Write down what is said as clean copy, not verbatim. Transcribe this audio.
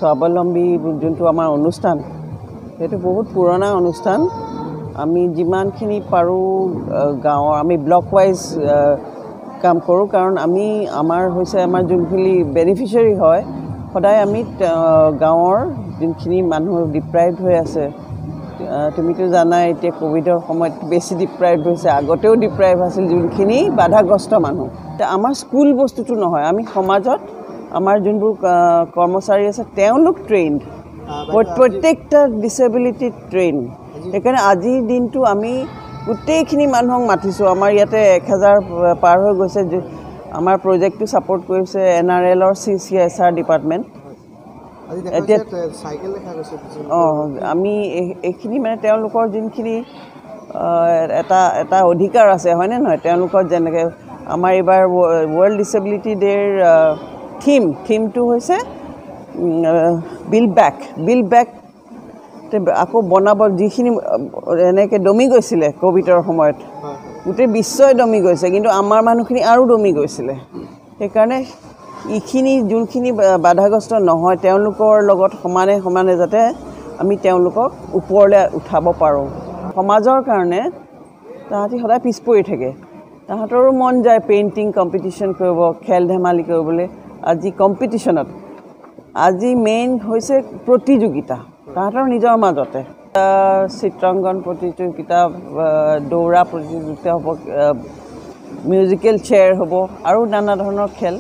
স্বাৱলম্বী যোনটো আমাৰ অনুষ্ঠান সেইটো বহুত পুৰণা অনুষ্ঠান আমি যিমানখিনি পাৰোঁ গাঁৱৰ আমি ব্লক ৱাইজ কাম কৰোঁ কাৰণ আমি আমাৰ যোনখিনি বেনিফিচিয়াৰী হয় সদায় আমি গাঁৱৰ যোনখিনি মানুহ ডিপ্ৰাইভড হৈ আছে তুমিতো জানাই এতিয়া কোভিডৰ সময়ত বেছি ডিপ্ৰাইভড হৈছে আগতেও ডিপ্ৰাইভ আছিল যোনখিনি বাধাগ্ৰস্ত মানুহ আমাৰ স্কুল বস্তুটো নহয় আমি সমাজত আমাৰ যোনবোৰ কৰ্মচাৰী আছে তেওঁলোক ট্ৰেইনড প্ৰত্যেকটা ডিসেবিলিটি ট্ৰেইন সেইকাৰণে আজিৰ দিনটো আমি গোটেইখিনি মানুহক মাতিছোঁ আমাৰ ইয়াতে 1000 পাৰ হৈ গৈছে আমাৰ প্ৰজেক্টটো সাপোৰ্ট কৰিছে NRLৰ CCSR ডিপাৰ্টমেণ্ট এতিয়া সাইকেল দেখা গৈছে আমি এইখিনি মানে তেওঁলোকৰ যোনখিনি এটা অধিকাৰ আছে হয়নে নহয় তেওঁলোকৰ যেনেকৈ আমাৰ এবাৰ ৱৰ্ল্ড ডিসেবিলিটি ডেৰ থিমটো হৈছে বিল্ড বেক আকৌ বনাব যিখিনি এনেকৈ দমি গৈছিলে কোভিডৰ সময়ত গোটেই বিশ্বই দমি গৈছে কিন্তু আমাৰ মানুহখিনি আৰু দমি গৈছিলে সেইকাৰণে এইখিনি যোনখিনি বাধাগ্ৰস্ত নহয় তেওঁলোকৰ লগত সমানে যাতে আমি তেওঁলোকক ওপৰলৈ উঠাব পাৰোঁ সমাজৰ কাৰণে তাহাঁতি সদায় পিছ পৰি থাকে তাহাঁতৰো মন যায় পেইণ্টিং কম্পিটিশ্যন কৰিব খেল ধেমালি কৰিবলৈ আজি কম্পিটিশ্যনত আজি মেইন হৈছে প্ৰতিযোগিতা তাহাঁতৰ নিজৰ মাজতে চিত্ৰাংকন প্ৰতিযোগিতা দৌৰা প্ৰতিযোগিতা হ'ব মিউজিকেল চেয়াৰ হ'ব আৰু নানা ধৰণৰ খেল